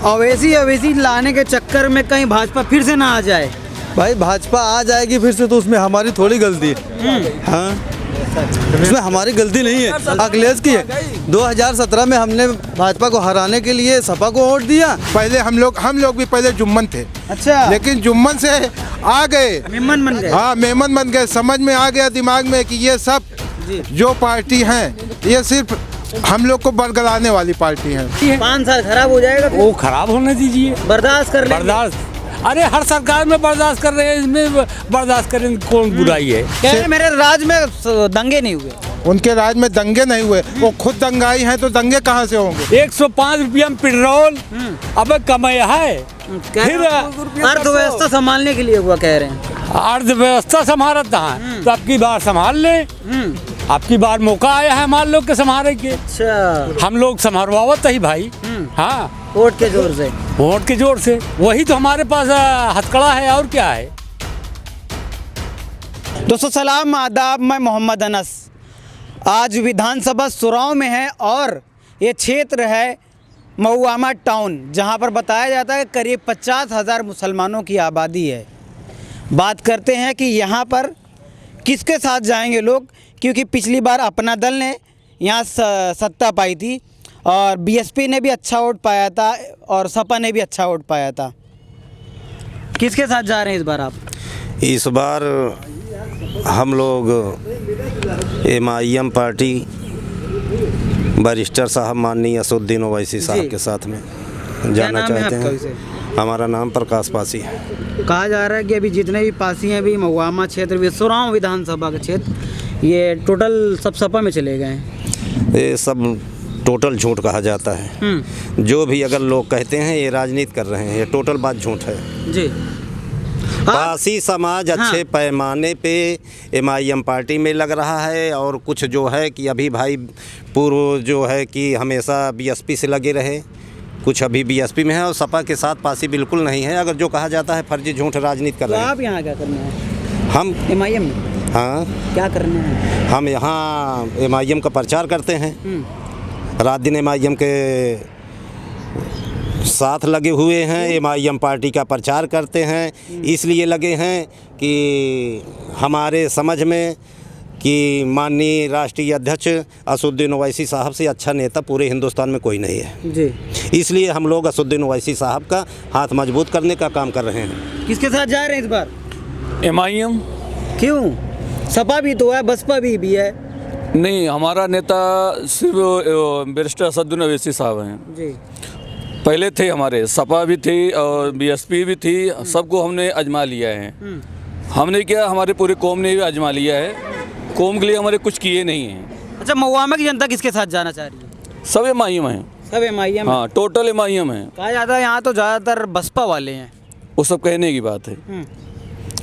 अवैसी लाने के चक्कर में कहीं भाजपा फिर से ना आ जाए। भाई भाजपा आ जाएगी फिर से तो उसमें हमारी थोड़ी गलती है। हाँ, उसमें हमारी गलती नहीं है, अखिलेश की है। 2017 में हमने भाजपा को हराने के लिए सपा को वोट दिया। पहले हम लोग भी पहले जुम्मन थे। अच्छा, लेकिन जुम्मन से आ गए, मेमन बन गए। हाँ मेमन बन गए। समझ में आ गया दिमाग में कि ये सब जो पार्टी हैं ये सिर्फ हम लोग को बरगलाने वाली पार्टी है। 5 साल खराब हो जाएगा वो खराब होने दीजिए, बर्दाश्त कर लेंगे। बर्दाश्त। अरे हर सरकार में बर्दाश्त कर रहे हैं, इसमें बर्दाश्त करें कौन बुराई है। कह रहे मेरे राज में दंगे नहीं हुए। उनके राज में दंगे नहीं हुए, वो खुद दंगाई हैं तो दंगे कहाँ से होंगे। 105 रुपया में पेट्रोल अब कमाया है। फिर अर्थव्यवस्था संभालने के लिए हुआ कह रहे हैं। अर्थव्यवस्था संभालता है तो आपकी बार संभाल ले। आपकी बार मौका आया है हमारे लोग के संभाले के। अच्छा, हम लोग संभालवावत ही भाई। हाँ, वोट के जोर से। वोट के जोर से वही तो हमारे पास हथकड़ा है, और क्या है। दोस्तों सलाम आदाब, मैं मोहम्मद अनस। आज विधानसभा चुनाव में है और ये क्षेत्र है महुआमा टाउन, जहां पर बताया जाता है करीब 50,000 मुसलमानों की आबादी है। बात करते हैं कि यहाँ पर किसके साथ जाएंगे लोग, क्योंकि पिछली बार अपना दल ने यहाँ सत्ता पाई थी और बीएसपी ने भी अच्छा वोट पाया था और सपा ने भी अच्छा वोट पाया था। किसके साथ जा रहे हैं इस बार आप? इस बार हम लोग MIM पार्टी बैरिस्टर साहब माननीय असदुद्दीन ओवैसी साहब के साथ में जाना चाहते हैं। हमारा नाम प्रकाश पासी है। कहा जा रहा है कि अभी जितने भी पासी हैं अभी महुआमा क्षेत्र सुराव विधानसभा का क्षेत्र, ये टोटल सब सपा में चले गए हैं। ये सब टोटल झूठ कहा जाता है। जो भी अगर लोग कहते हैं ये राजनीति कर रहे हैं, ये टोटल बात झूठ है जी। पासी समाज अच्छे पैमाने पे MIM पार्टी में लग रहा है, और कुछ जो है कि अभी भाई पूर्व जो है कि हमेशा BSP से लगे रहे, कुछ अभी BSP में है और सपा के साथ पासी बिल्कुल नहीं है। अगर जो कहा जाता है फर्जी झूठ राजनीति कर रहे हैं। आप यहाँ क्या करना है? हम MIM में? हाँ, क्या करना है? हम यहाँ MIM का प्रचार करते हैं। रात दिन MIM के साथ लगे हुए हैं, MIM पार्टी का प्रचार करते हैं। इसलिए लगे हैं कि हमारे समझ में कि माननीय राष्ट्रीय अध्यक्ष असदुद्दीन ओवैसी साहब से अच्छा नेता पूरे हिंदुस्तान में कोई नहीं है जी। इसलिए हम लोग असदुद्दीन ओवैसी साहब का हाथ मजबूत करने का काम कर रहे हैं। किसके साथ जा रहे हैं इस बार? MIM। क्यों? सपा भी तो है, बसपा भी है। नहीं, हमारा नेता सिर्फ बैरिस्टर असदुद्दीन ओवैसी साहब हैं जी। पहले थे, हमारे सपा भी थी और BSP भी थी, सबको हमने आजमा लिया है। हमने क्या, हमारे पूरे कौम ने भी आजमा लिया है। कौम के लिए हमारे कुछ किए नहीं हैं। अच्छा, महुआमा की जनता किसके साथ जाना चाह रही है? सब MIM हैं। सब MIM? हाँ, टोटल MIM है। कहा जाता है यहाँ तो ज़्यादातर बसपा वाले हैं। वो सब कहने की बात है।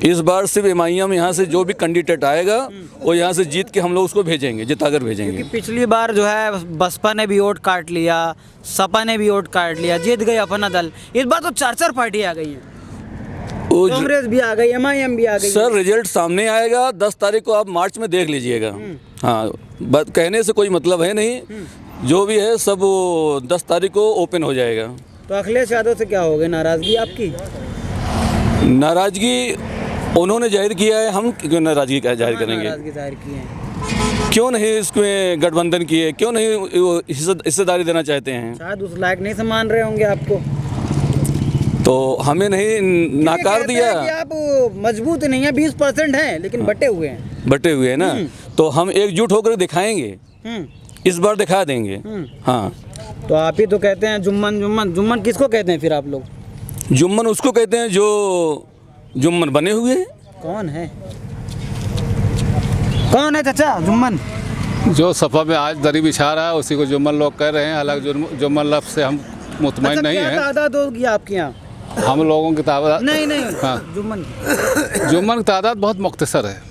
इस बार सिर्फ MIM यहाँ से जो भी कैंडिडेट आएगा वो यहाँ से जीत के हम लोग उसको भेजेंगे, जिताकर भेजेंगे। क्योंकि पिछली बार जो है बसपा ने भी वोट काट लिया, सपा ने भी वोट काट लिया, जीत गई अपना दल। इस बार तो 4 पार्टी आ गई हैं। कांग्रेस भी आ गई, MIM भी आ गई। सर रिजल्ट सामने आएगा 10 तारीख को, आप मार्च में देख लीजिएगा। हाँ, कहने से कोई मतलब है नहीं, जो भी है सब 10 तारीख को ओपन हो जाएगा। तो अखिलेश यादव से क्या हो गई नाराजगी आपकी? नाराजगी उन्होंने जाहिर किया है, हम क्यों नाराजगी जाहिर करेंगे? नाराजगी जाहिर की है। क्यों नहीं इसमें गठबंधन किए, क्यों नहीं हिस्सेदारी देना चाहते हैं? शायद उस लायक नहीं सम्मान रहे होंगे आपको, तो हमें नहीं नाकार दिया। कि आप मजबूत नहीं है, 20% हैं लेकिन बटे हुए हैं। बटे हुए हैं ना, तो हम एकजुट होकर दिखाएंगे। इस बार दिखा देंगे। हाँ, तो आप ही तो कहते हैं जुम्मन किसको कहते हैं फिर आप लोग? जुम्मन उसको कहते हैं जो जुम्मन बने हुए हैं। कौन है चाचा जुम्मन? जो सपा में आज दरी बिछा रहा है उसी को जुम्मन लोग कह रहे हैं। हालांकि जुम्मन लफ्ज़ से हम मुतमईन नहीं है। तादाद होगी आपके यहाँ? हम लोगों की तादाद नहीं हाँ, जुम्मन की तादाद बहुत मुख्तसर है,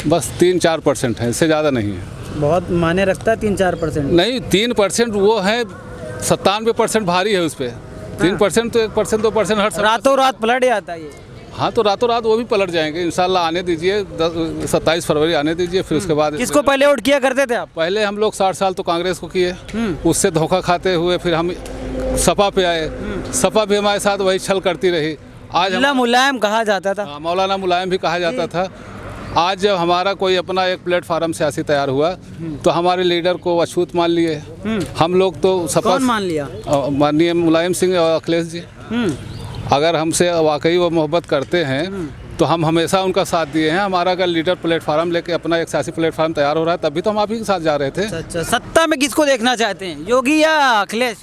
बस 3-4% है, इससे ज़्यादा नहीं है। बहुत माने रखता है 3-4%? नहीं, 3% वो है, 97% भारी है उस पर। 3% तो 1% 2% हर रातों रात पलट जाता है ये। हाँ, तो रातों रात वो भी पलट जाएंगे इंशाल्लाह। आने दीजिए, 27 फरवरी आने दीजिए, फिर उसके बाद। किसको पहले वोट किया करते थे आप? पहले हम लोग 60 साल तो कांग्रेस को किए, उससे धोखा खाते हुए फिर हम सपा पे आए, सपा भी हमारे साथ वही छल करती रही। आज मुल्ला मुलायम कहा जाता था। मौलाना मुलायम भी कहा जाता था। आज जब हमारा कोई अपना एक प्लेटफार्म सियासी तैयार हुआ तो हमारे लीडर को अछूत मान लिए। हम लोग तो सपा कौन मान लिया? माननीय मुलायम सिंह और अखिलेश जी। अगर हमसे वाकई वो मोहब्बत करते हैं तो हम हमेशा उनका साथ दिए हैं। हमारा अगर लीडर प्लेटफार्म लेके अपना एक सियासी प्लेटफार्म तैयार हो रहा है तभी तो हम आप ही के साथ जा रहे थे। अच्छा, सत्ता में किसको देखना चाहते हैं, योगी या अखिलेश?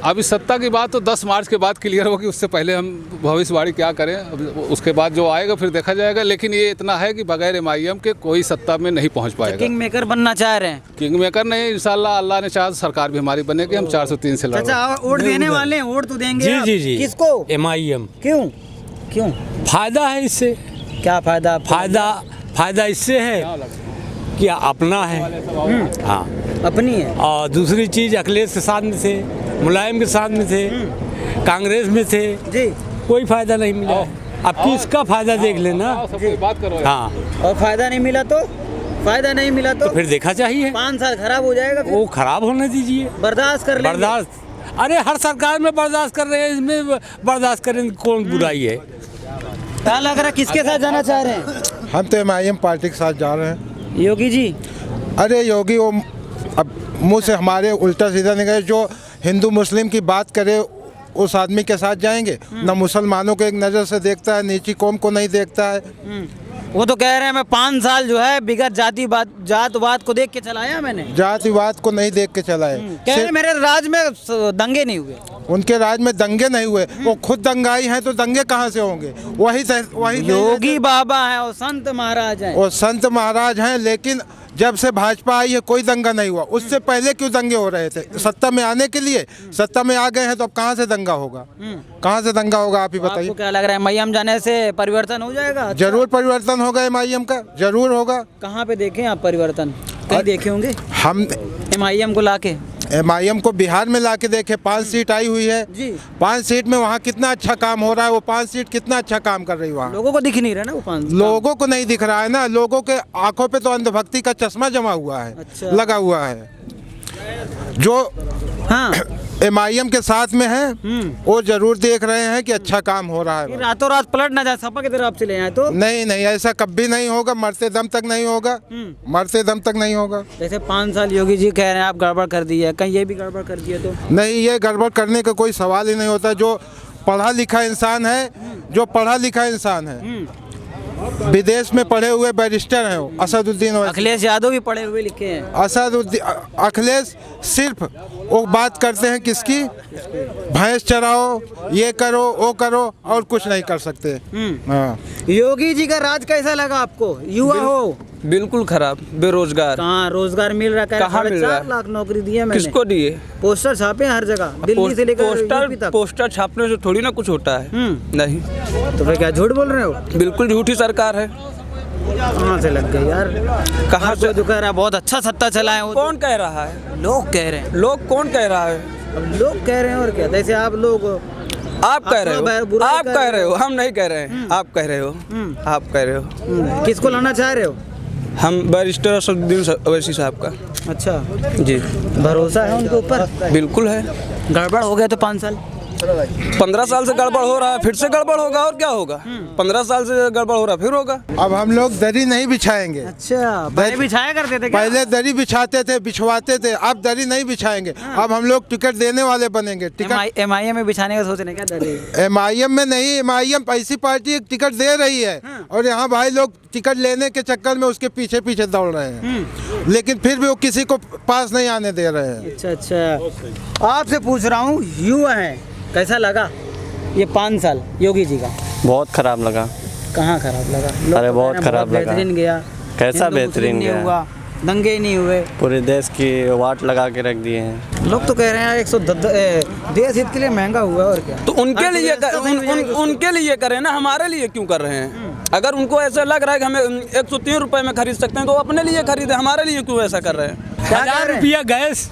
अभी सत्ता की बात तो 10 मार्च के बाद क्लियर होगी, उससे पहले हम भविष्यवाणी क्या करें। उसके बाद जो आएगा फिर देखा जाएगा। लेकिन ये इतना है कि बगैर MIM के कोई सत्ता में नहीं पहुंच पाएगा। किंग मेकर बनना चाह रहे हैं? किंग मेकर नहीं, इंशाल्लाह अल्लाह ने चाहा तो सरकार भी हमारी बनेगी। हम 403 से लड़ेंगे। अच्छा, वोट देने वाले हैं, वोट तो देंगे जी आप। जी जी। किसको? MIM। क्यों? फायदा है इससे। क्या फायदा? फायदा इससे है कि अपना है। हाँ, अपनी है। और दूसरी चीज अखिलेश के साथ में थे, मुलायम के साथ में थे, कांग्रेस में थे जी, कोई फायदा नहीं मिला। अब किसका फायदा देख लेना। बात करो। हाँ, और फायदा नहीं मिला तो? फायदा नहीं मिला तो फिर देखा चाहिए। 5 साल खराब हो जाएगा फिर। वो खराब होने दीजिए, बर्दाश्त कर लेंगे। बर्दाश्त। अरे हर सरकार में बर्दाश्त कर रहे हैं, इसमें बर्दाश्त करें कौन बुराई है। क्या लग रहा है, किसके साथ जाना चाह रहे हैं? हम तो MIM पार्टी के साथ जा रहे हैं। योगी जी? अरे योगी वो अब मुंह से हमारे उल्टा सीधा निकले। जो हिंदू मुस्लिम की बात करे उस आदमी के साथ जाएंगे? ना मुसलमानों को एक नज़र से देखता है, नीची कौम को नहीं देखता है। वो तो कह रहे हैं मैं 5 साल जो है बिगड़ जातवाद को देख के चलाया मैंने। जातिवाद को नहीं देख के चलाए। कह रहे हैं मेरे राज में दंगे नहीं हुए। उनके राज में दंगे नहीं हुए। वो खुद दंगाई हैं तो दंगे कहाँ से होंगे? वही योगी बाबा है और संत महाराज हैं। वो संत महाराज हैं, लेकिन जब से भाजपा आई है कोई दंगा नहीं हुआ। उससे पहले क्यों दंगे हो रहे थे? सत्ता में आने के लिए। सत्ता में आ गए हैं तो अब कहाँ से दंगा होगा? कहाँ से दंगा होगा, आप ही बताइए। आपको क्या लग रहा है, MIM जाने से परिवर्तन हो जाएगा? जरूर परिवर्तन होगा MIM का, जरूर होगा। कहाँ पे देखें आप परिवर्तन? कहीं देखे होंगे हम MIM को लाके? MIM को बिहार में लाके देखे। 5 सीट आई हुई है जी। 5 सीट में वहाँ कितना अच्छा काम हो रहा है। वो 5 सीट कितना अच्छा काम कर रही है वहाँ। लोगों को दिख नहीं रहा ना वो 5। लोगों को नहीं दिख रहा है ना। लोगों के आंखों पे तो अंधभक्ति का चश्मा जमा हुआ है। अच्छा। लगा हुआ है। जो हाँ, MIM के साथ में है वो जरूर देख रहे हैं कि अच्छा काम हो रहा फिर है। रातों रात पलट ना जाए, सपा की तरफ आप चले आए तो? नहीं नहीं, ऐसा कभी नहीं होगा। मरते दम तक नहीं होगा। मरते दम तक नहीं होगा। जैसे 5 साल योगी जी कह रहे हैं आप गड़बड़ कर दी है, कहीं ये भी गड़बड़ कर दिया तो? नहीं, ये गड़बड़ करने का कोई सवाल ही नहीं होता। जो पढ़ा लिखा इंसान है, विदेश में पढ़े हुए बैरिस्टर हैं वो, असदुद्दीन ओवैसी। अखिलेश यादव भी पढ़े हुए लिखे हैं। अखिलेश सिर्फ वो बात करते हैं किसकी? भैंस चराओ, ये करो, वो करो, और कुछ नहीं कर सकते। हाँ। योगी जी का राज कैसा लगा आपको? युवा हो? बिल्कुल खराब, बेरोजगार। कहाँ रोजगार मिल रहा है? कहाँ मिल रहा है? 4 लाख नौकरी दी है मैंने। किसको दिए? पोस्टर छापे हर जगह, दिल्ली से लेकर यूपी तक। पोस्टर छापने से थोड़ी ना कुछ होता है। नहीं, तो फिर क्या झूठ बोल रहे हो? बिल्कुल झूठी सरकार है। कहाँ से लग गए यार? कहाँ से? जो कह रहा है बहुत अच्छा सत्ता चला है, वो कौन कह रहा है? लोग कह रहे हैं। लोग कौन कह रहा है? अब लोग कह रहे हैं और क्या? जैसे आप लोग आप कह रहे हो, बुराई आप कह रहे हो, हम नहीं कह रहे हैं। आप कह रहे हो, आप कह रहे हो। किसको लाना चाह रहे हो? हम बैरिस्टर असदुद्दीन ओवैसी साहब का। अच्छा जी, भरोसा है उनके ऊपर? बिल्कुल है। गड़बड़ हो गया तो 5 साल 15 साल से गड़बड़ हो रहा है, फिर से गड़बड़ होगा और क्या होगा? 15 साल से गड़बड़ हो रहा है, फिर होगा। अब हम लोग दरी नहीं बिछाएंगे। अच्छा, पहले बिछाया करते थे क्या? पहले दरी बिछाते थे, बिछवाते थे। अब दरी नहीं बिछाएंगे। अब हम लोग टिकट देने वाले बनेंगे। टिकट MIM में बिछाने का सोच रहे हैं क्या? दरी MIM में नहीं। MIM ऐसी पार्टी एक टिकट दे रही है और यहाँ भाई लोग टिकट लेने के चक्कर में उसके पीछे पीछे दौड़ रहे हैं, लेकिन फिर भी वो किसी को पास नहीं आने दे रहे हैं। अच्छा, आपसे पूछ रहा हूँ, युवा है, कैसा लगा ये 5 साल योगी जी का? बहुत खराब लगा। कहाँ खराब लगा? अरे बहुत खराब लगा। बेहतरीन गया। कैसा हिंदू बेहतरीन मुस्लिम नहीं गया? हुआ, दंगे ही नहीं हुए। पूरे देश की वाट लगा के रख दिए हैं। लोग तो कह रहे हैं 110 देश हित के लिए महंगा हुआ और क्या? तो उनके लिए उनके लिए करें ना, हमारे लिए क्यों कर रहे हैं? अगर उनको ऐसा लग रहा है कि हमें 103 रुपए में खरीद सकते हैं तो अपने लिए खरीदे, हमारे लिए क्यों ऐसा कर रहे हैं? 1000 रुपया गैस।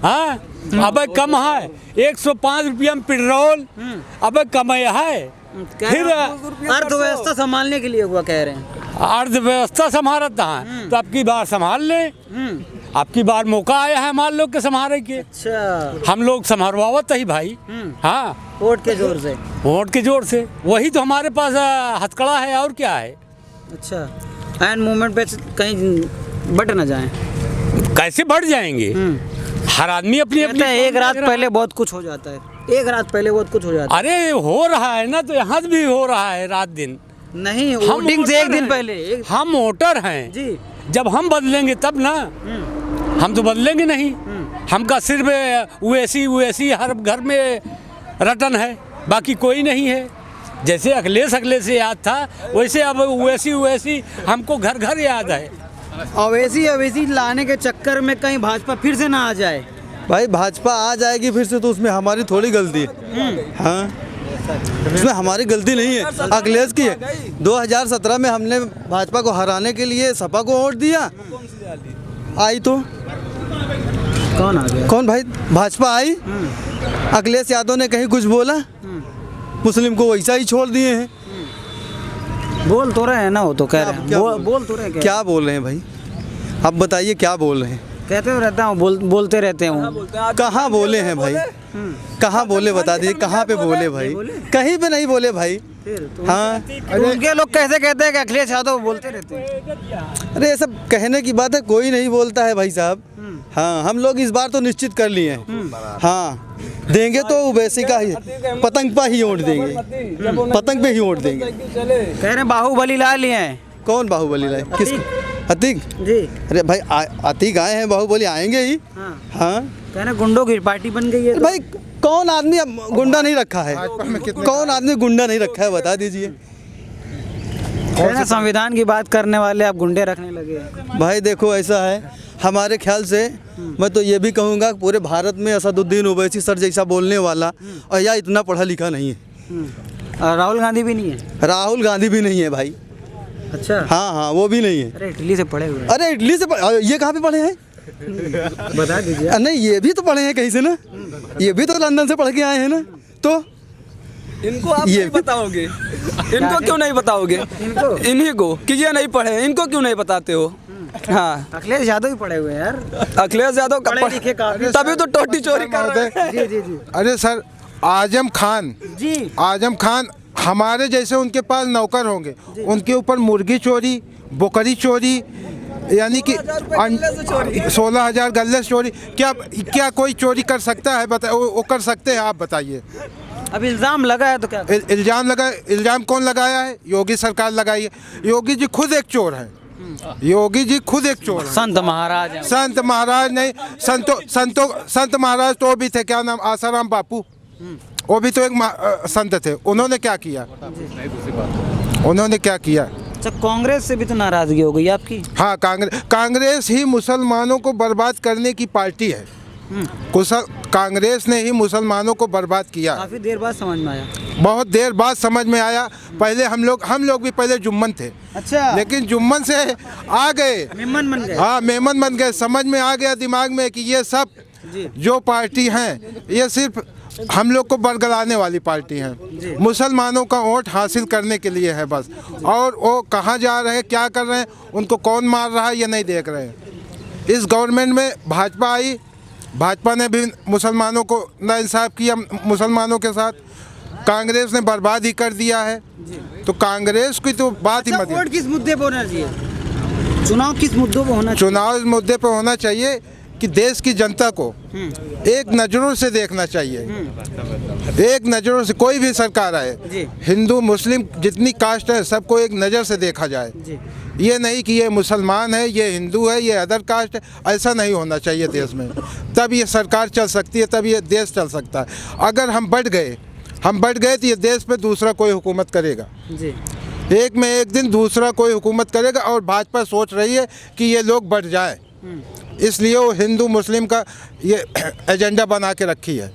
हाँ, अब कम है। 105 रुपया में पेट्रोल, अब कम है। फिर अर्थव्यवस्था संभालने के लिए हुआ कह रहे हैं। अर्थव्यवस्था संभालता है तो अब की बार संभाल ले। आपकी बार मौका आया है हमारे लोग के संभारे के। अच्छा, हम लोग संभारवावत ही भाई। हाँ, वोट के जोर से। वोट के जोर से वही तो हमारे पास हथकड़ा है, और क्या है। अच्छा, एंड मूवमेंट पे कहीं बट न जाएं। कैसे बढ़ जाएंगे। हर आदमी अपनी अपनी कहते हैं एक रात पहले बहुत कुछ हो जाता है, एक रात पहले बहुत कुछ हो जाता है। अरे हो रहा है ना, तो यहाँ भी हो रहा है रात दिन। नहीं, वोटिंग से एक दिन पहले। हम वोटर हैं जी। जब हम बदलेंगे तब ना, हम तो बदलेंगे नहीं। हमका सिर्फ वैसी हर घर में रटन है, बाकी कोई नहीं है। जैसे अखिलेश याद था, वैसे अब वैसी हमको घर घर याद है। अवैसी लाने के चक्कर में कहीं भाजपा फिर से ना आ जाए। भाई भाजपा आ जाएगी फिर से तो उसमें हमारी थोड़ी गलती है। हाँ, उसमें हमारी गलती नहीं है, अखिलेश की है। 2017 में हमने भाजपा को हराने के लिए सपा को वोट दिया, आई तो कौन आ गया? कौन भाई, भाजपा आई। अखिलेश यादव ने कहीं कुछ बोला, मुस्लिम को वैसा ही छोड़ दिए हैं। बोल तो रहे हैं ना, वो तो कह रहे हैं। बोल तो रहे हैं। क्या बोल रहे हैं भाई, अब बताइए क्या बोल रहे हैं। कहते हो रहता हूँ, बोलते रहते हूँ। कहाँ बोले हैं भाई, कहाँ बोले बता दीजिए, कहाँ पे बोले भाई? कहीं पे नहीं बोले भाई। हाँ, उनके लोग कैसे कहते हैं कि अखिलेश यादव बोलते रहते हैं। अरे ये सब कहने की बात है, कोई नहीं बोलता है भाई साहब। हाँ, हम लोग इस बार तो निश्चित कर लिए हैं। हाँ, देंगे तो ओवैसी का ही, पतंग पर ही वोट देंगे, पतंग पे ही वोट देंगे। कह रहे हैं बाहुबली ला लिए हैं। कौन बाहुबली लाए, किस अतीक जी? अरे भाई अतीक आए हैं, बाहुबली आएंगे ही। हाँ, कह रहे हैं गुंडों की पार्टी बन गई है। भाई कौन आदमी गुंडा नहीं रखा है, कौन आदमी गुंडा नहीं रखा है बता दीजिए। संविधान की बात करने वाले आप गुंडे रखने लगे। भाई देखो ऐसा है, हमारे ख्याल से मैं तो ये भी कहूँगा पूरे भारत में असदुद्दीन ओवैसी सर जैसा बोलने वाला और या इतना पढ़ा लिखा नहीं है। राहुल गांधी भी नहीं है। राहुल गांधी भी नहीं है भाई। अच्छा, हाँ, वो भी नहीं है। अरे इटली से पढ़े हुए। अरे इटली से ये कहाँ पे पढ़े हैं बता दीजिए। नहीं, ये भी तो पढ़े हैं कहीं से ना, ये भी तो लंदन से पढ़ के आए हैं ना। तो इनको आप नहीं बताओगे, इनको क्यों नहीं बताओगे? इन्हीं को कि ये नहीं पढ़े, इनको क्यों नहीं बताते हो? हाँ, अखिलेश यादव भी पढ़े हुए हैं यार। अखिलेश यादव तभी तो टोटी चोरी कर रहे हैं। जी जी जी। अरे सर, आजम खान जी, आजम खान हमारे जैसे उनके पास नौकर होंगे, उनके ऊपर मुर्गी चोरी, बकरी चोरी, यानी कि 16,000 गल्ले चोरी। क्या कोई चोरी कर सकता है? वो कर सकते हैं? आप बताइए। अब इल्जाम लगा है तो क्या? इल्जाम कौन लगाया है? योगी सरकार लगाई है। योगी जी खुद एक चोर है, योगी जी खुद एक चोर है। संत महाराज हैं। संत महाराज नहीं, संत महाराज तो भी थे, क्या नाम, आसाराम बापू, वो भी तो एक संत थे। उन्होंने क्या किया? उन्होंने क्या किया? अच्छा, कांग्रेस से भी तो नाराजगी हो गई आपकी। हाँ, कांग्रेस ही मुसलमानों को बर्बाद करने की पार्टी है। कांग्रेस ने ही मुसलमानों को बर्बाद किया। काफी देर बाद समझ में आया। बहुत देर बाद समझ में आया। पहले हम लोग भी पहले जुम्मन थे। अच्छा, लेकिन जुम्मन से आ गए, मेमन बन गए। हाँ, मेमन बन गए। समझ में आ गया दिमाग में कि ये सब जो पार्टी हैं, ये सिर्फ हम लोग को बरगलाने वाली पार्टी हैं, मुसलमानों का वोट हासिल करने के लिए है बस। और वो कहाँ जा रहे हैं, क्या कर रहे हैं, उनको कौन मार रहा है, ये नहीं देख रहे हैं। इस गवर्नमेंट में भाजपा आई, भाजपा ने भी मुसलमानों को नाइंसाफ़ किया, मुसलमानों के साथ। कांग्रेस ने बर्बाद ही कर दिया है। तो कांग्रेस की तो बात ही मत। वोट किस मुद्दे पर होना चाहिए? चुनाव किस मुद्दों पर होना चाहिए? चुनाव इस मुद्दे पर होना चाहिए कि देश की जनता को एक नज़रों से देखना चाहिए, एक नज़रों से। कोई भी सरकार आए, हिंदू मुस्लिम जितनी कास्ट है सबको एक नज़र से देखा जाए। ये नहीं कि ये मुसलमान है, ये हिंदू है, ये अदर कास्ट है। ऐसा नहीं होना चाहिए देश में। तब ये सरकार चल सकती है, तब ये देश चल सकता है। अगर हम बढ़ गए तो ये देश पे दूसरा कोई हुकूमत करेगा। एक में एक दिन दूसरा कोई हुकूमत करेगा। और भाजपा सोच रही है कि ये लोग बढ़ जाए, इसलिए वो हिंदू मुस्लिम का ये एजेंडा बना के रखी है।